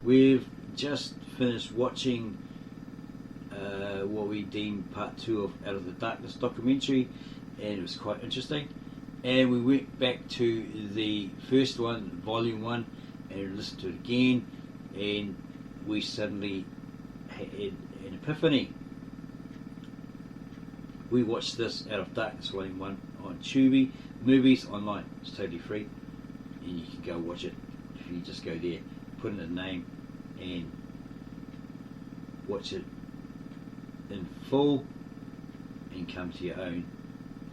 We've just finished watching what we deemed part 2 of Out of the Darkness documentary, and it was quite interesting. And we went back to the first one, volume 1, and listened to it again, and we suddenly had an epiphany. We watched this Out of Darkness volume 1 on Tubi Movies online. It's totally free, and you can go watch it if you just go there, put in a name, and watch it in full and come to your own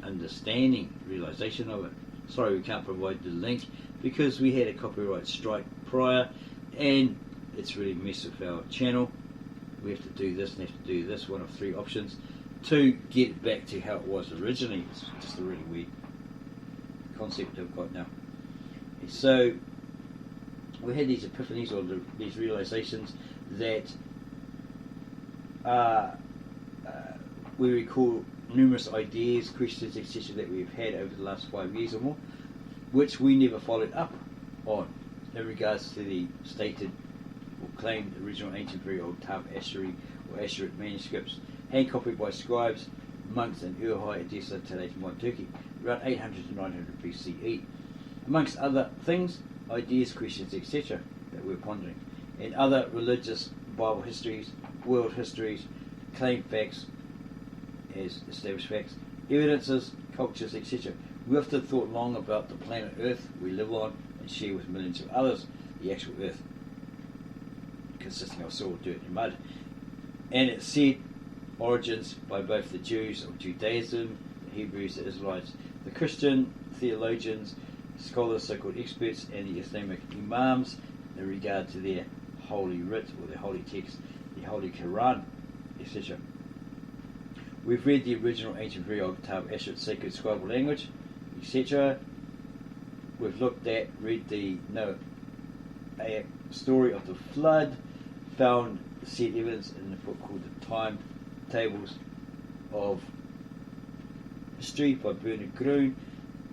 understanding, realization of it. Sorry we can't provide the link because we had a copyright strike prior, and it's really messed with our channel. We have to do this and have to do this, one of 3 options to get it back to how it was originally. It's just a really weird concept I've got now. And so we had these epiphanies, or these realizations that we recall numerous ideas, questions, etc. that we've had over the last 5 years or more, which we never followed up on in regards to the stated or claimed original ancient very old Tav Asheri or Asherite manuscripts, hand copied by scribes, monks in Ur-Hai, Edessa, today's modern Turkey, around 800 to 900 BCE. Amongst other things, ideas, questions, etc. that we're pondering, and other religious Bible histories, world histories, claimed facts as established facts, evidences, cultures, etc. We often thought long about the planet Earth we live on and share with millions of others, the actual Earth, consisting of soil, dirt and mud, and its said origins by both the Jews of Judaism, the Hebrews, the Israelites, the Christian theologians, scholars, so-called experts, and the Islamic imams in regard to their holy writ or their holy text, the Holy Quran, etc. We've read the original ancient very old Tav Asherite sacred scribal language, etc. We've read the Noahic story of the flood, found said evidence in a book called The Time Tables of History by Bernard Groen,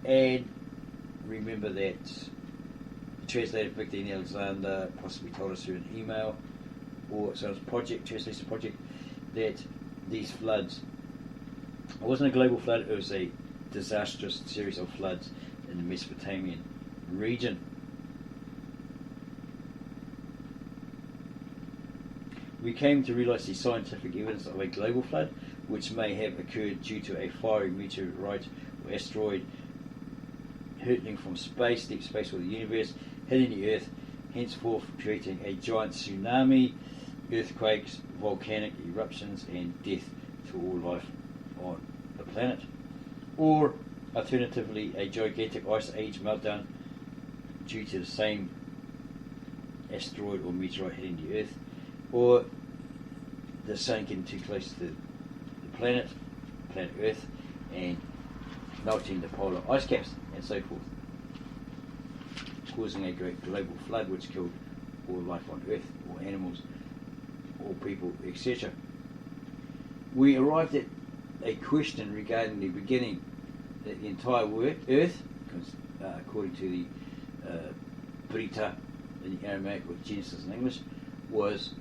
and remember that the translator Victor Alexander possibly told us through an email or some translation project, that these floods, it wasn't a global flood, it was a disastrous series of floods in the Mesopotamian region. We came to realise the scientific evidence of a global flood, which may have occurred due to a fiery meteorite or asteroid hurtling from space, deep space or the universe, hitting the Earth, henceforth creating a giant tsunami, earthquakes, volcanic eruptions, and death to all life on the planet. Or, alternatively, a gigantic ice age meltdown due to the same asteroid or meteorite hitting the Earth, or the sun getting too close to the planet Earth, and melting the polar ice caps, and so forth, causing a great global flood which killed all life on Earth, all animals, all people, etc. We arrived at a question regarding the beginning, that the entire Earth, according to the Brita in the Aramaic, or Genesis in English, was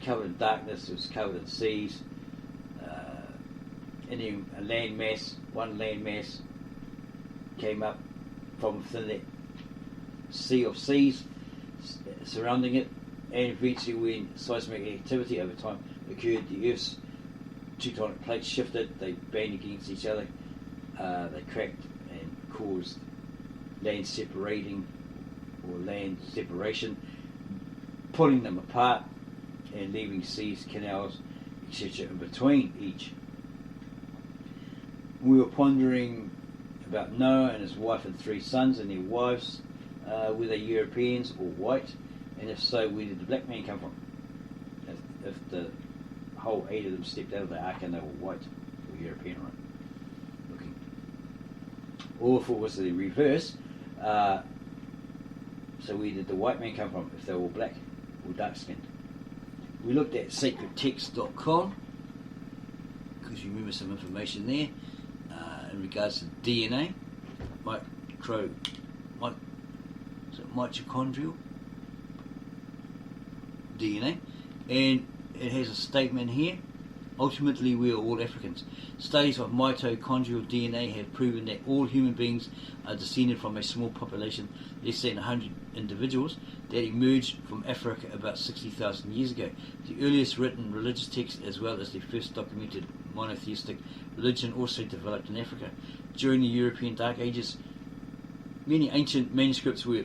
covered in darkness, it was covered in seas, and then one land mass came up from within that sea of seas surrounding it, and eventually when seismic activity over time occurred, the Earth's tectonic plates shifted, they banged against each other, they cracked and caused land separating or land separation, pulling them apart and leaving seas, canals, etc. in between each. We were pondering about Noah and his wife and 3 sons and their wives. Were they Europeans or white? And if so, where did the black man come from? If the whole 8 of them stepped out of the ark and they were white or European, right? Looking. Or if it was the reverse, so where did the white man come from if they were all black or dark skinned? We looked at sacredtext.com because you remember some information there in regards to DNA, mitochondrial DNA, and it has a statement here. Ultimately, we are all Africans. Studies of mitochondrial DNA have proven that all human beings are descended from a small population, less than 100 individuals, that emerged from Africa about 60,000 years ago. The earliest written religious text, as well as the first documented monotheistic religion, also developed in Africa. During the European Dark Ages, many ancient manuscripts were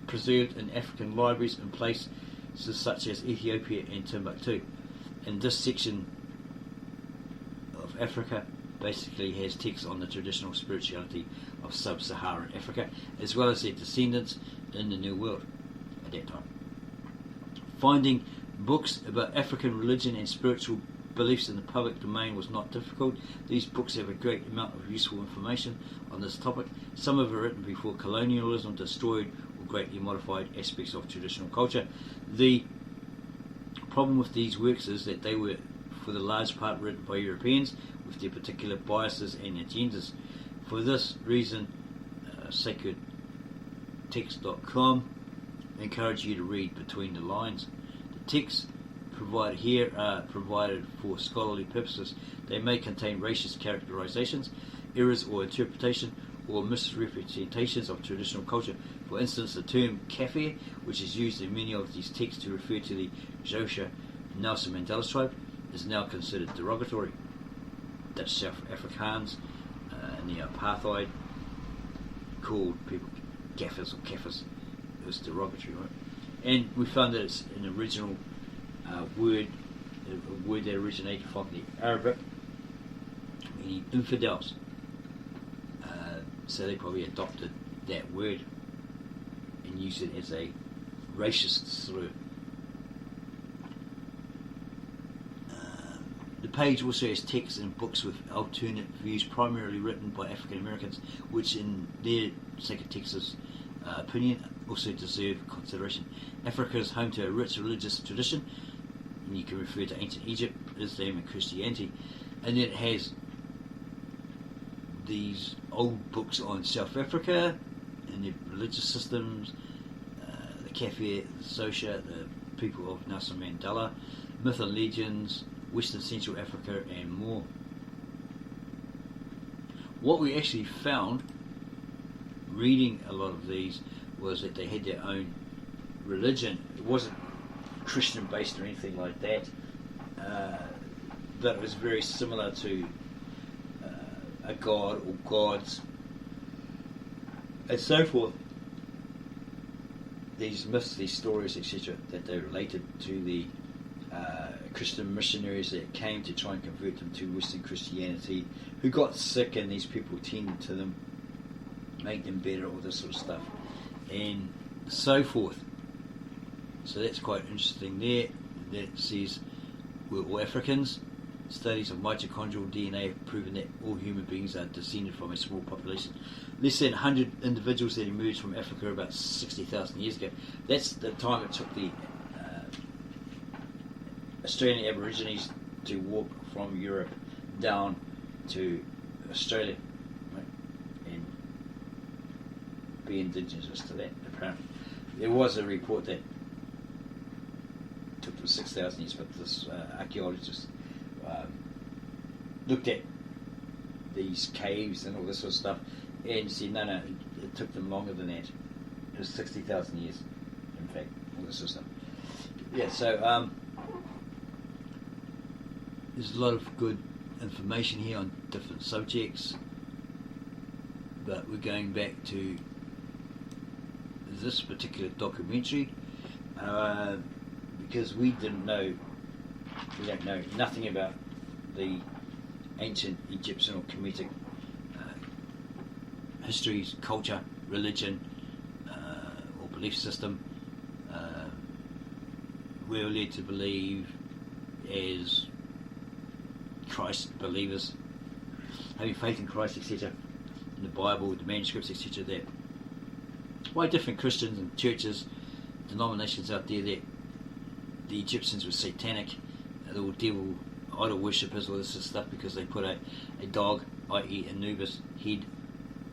preserved in African libraries in places such as Ethiopia and Timbuktu. In this section of Africa basically has texts on the traditional spirituality of sub-Saharan Africa, as well as their descendants in the New World at that time. Finding books about African religion and spiritual beliefs in the public domain was not difficult. These books have a great amount of useful information on this topic. Some of them are written before colonialism destroyed or greatly modified aspects of traditional culture. The problem with these works is that they were, for the large part, written by Europeans with their particular biases and agendas. For this reason, sacredtext.com encourage you to read between the lines. The texts provided here are provided for scholarly purposes. They may contain racist characterizations, errors or interpretation, or misrepresentations of traditional culture. For instance, the term kafir, which is used in many of these texts to refer to the Xhosa Nelson Mandela tribe, is now considered derogatory. Dutch South Afrikaans in the apartheid called people Kafirs or Kafirs. It was derogatory, right? And we found that it's an original word, a word that originated from the Arabic, meaning infidels. So they probably adopted that word and used it as a racist slur. The page also has texts and books with alternate views, primarily written by African Americans, which in their sacred texts' opinion also deserve consideration. Africa is home to a rich religious tradition, and you can refer to ancient Egypt, Islam and Christianity, and then it has these old books on South Africa and their religious systems, the Kafir, the Xhosa, the people of Nelson Mandela, myth and legends, Western Central Africa, and more. What we actually found reading a lot of these was that they had their own religion. It wasn't Christian based or anything like that, but it was very similar to a god or gods and so forth. These myths, these stories, etc., that they related to the Christian missionaries that came to try and convert them to Western Christianity, who got sick, and these people tended to them, make them better, all this sort of stuff, and so forth. So that's quite interesting there. That says we're all Africans. Studies of mitochondrial DNA have proven that all human beings are descended from a small population. Less than 100 individuals that emerged from Africa about 60,000 years ago. That's the time it took the Australian Aborigines to walk from Europe down to Australia, right? And be indigenous to that, apparently. There was a report that took 6,000 years, but this archaeologist looked at these caves and all this sort of stuff and said no, it took them longer than that. It was 60,000 years, in fact, all this sort of stuff. Yeah, so there's a lot of good information here on different subjects, but we're going back to this particular documentary because we don't know nothing about the ancient Egyptian or Kemetic histories, culture, religion, or belief system. We're led to believe as Christ believers, having faith in Christ, etc., in the Bible, the manuscripts, etc., that why different Christians and churches, denominations out there, that the Egyptians were satanic, they were devil, idol worshippers, all this sort of stuff, because they put a dog, i.e. Anubis, head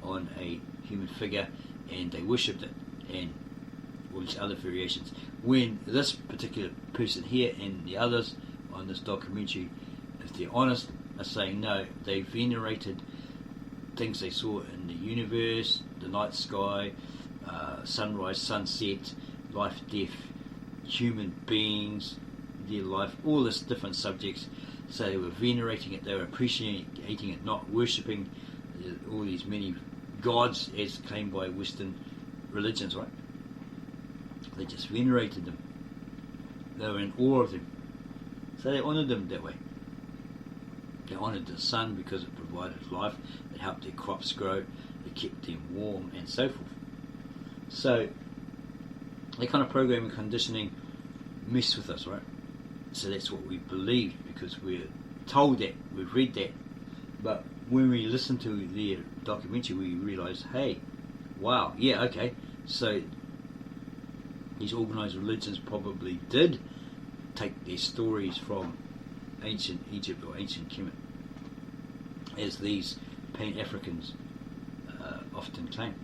on a human figure, and they worshipped it. And all these other variations. When this particular person here and the others on this documentary, if they're honest, are saying no, they venerated things they saw in the universe, the night sky, sunrise, sunset, life, death, human beings, their life, all this different subjects. So they were venerating it, they were appreciating it, not worshipping all these many gods as claimed by Western religions, right? They just venerated them. They were in awe of them. So they honoured them that way. They honoured the sun because it provided life, it helped their crops grow, it kept them warm, and so forth. So, that kind of programming conditioning mess with us, right? So that's what we believe because we're told that, we've read that. But when we listen to their documentary, we realise, hey, wow, yeah, okay, so these organised religions probably did take their stories from ancient Egypt or ancient Kemet, as these Pan-Africans often claim,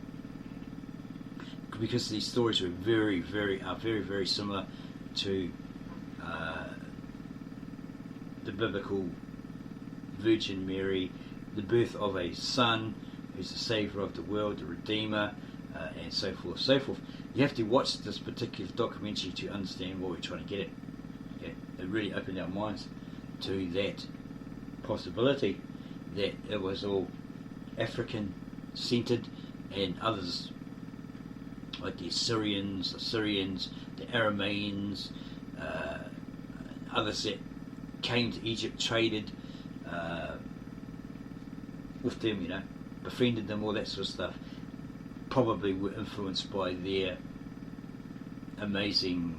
because these stories are very, very similar to the biblical Virgin Mary, the birth of a son who's the saviour of the world, the Redeemer, and so forth, so forth. You have to watch this particular documentary to understand what we're trying to get at. Okay? It really opened our minds to that possibility that it was all African centered, and others like the Assyrians, the Arameans, others that came to Egypt, traded with them, you know, befriended them, all that sort of stuff, probably were influenced by their amazing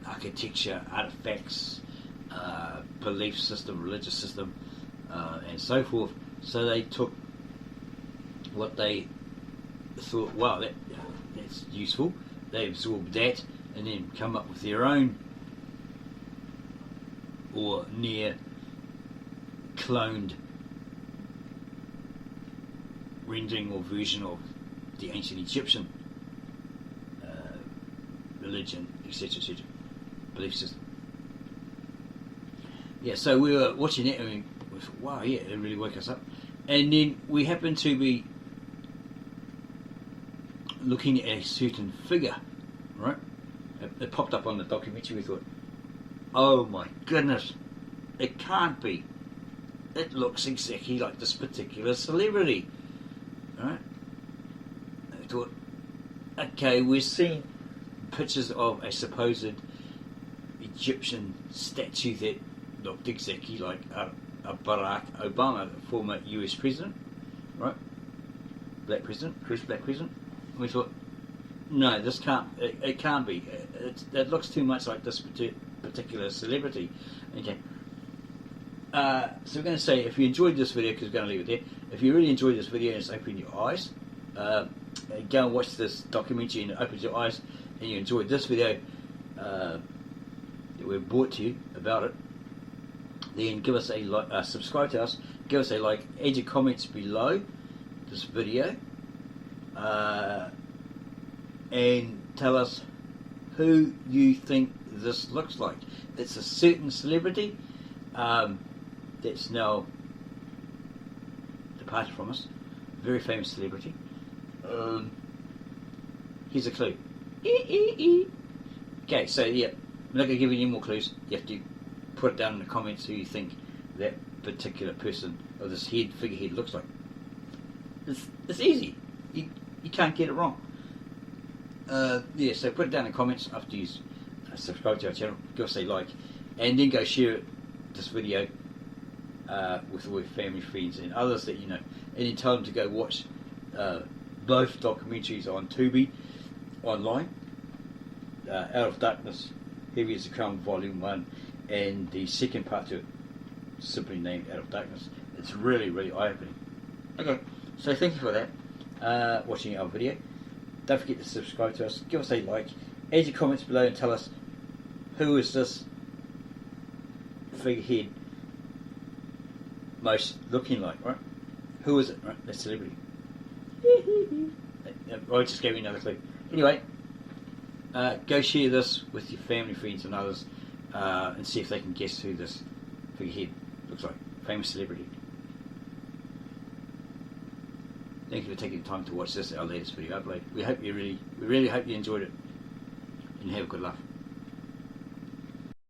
architecture, artifacts, belief system, religious system, and so forth. So they took what they thought, wow, that's useful. They absorbed that and then come up with their own or near cloned rendering or version of the ancient Egyptian religion, etc., belief system. Yeah, so we were watching it and we thought, wow, yeah, it really woke us up. And then we happened to be looking at a certain figure, right? It popped up on the documentary. We thought, oh my goodness, it can't be. It looks exactly like this particular celebrity, right? I thought, okay, we're seeing pictures of a supposed Egyptian statue that looked exactly like a Barack Obama, the former US president, right? Black president, first black president. We thought, no, this can't. It can't be. It looks too much like this particular celebrity. Okay. So we're going to say, if you enjoyed this video, because we're going to leave it there. If you really enjoyed this video and it's opened your eyes, go and watch this documentary and it opens your eyes, and you enjoyed this video that we've brought to you about it, then give us a like, subscribe to us, give us a like, add your comments below this video, and tell us who you think this looks like. It's a certain celebrity that's now departed from us, very famous celebrity. Here's a clue. Okay, so yeah, I'm not going to give you any more clues. You have to put it down in the comments who you think that particular person or this figurehead looks like. It's easy. You can't get it wrong. Yeah, so put it down in the comments after you subscribe to our channel, give us a like, and then go share this video with all your family, friends, and others that you know, and then tell them to go watch both documentaries on Tubi online. Out of Darkness, Heavy as the Crown Volume 1, and the second part to it, simply named Out of Darkness. It's really, really eye-opening. Okay, so thank you for that, watching our video. Don't forget to subscribe to us, give us a like, add your comments below and tell us who is this figurehead most looking like, right? Who is it, right? That celebrity. I just gave you another clue. Anyway, go share this with your family, friends and others, and see if they can guess who this figurehead looks like. Famous celebrity. Thank you for taking the time to watch this, our latest video upload. We really hope you enjoyed it, and have a good laugh.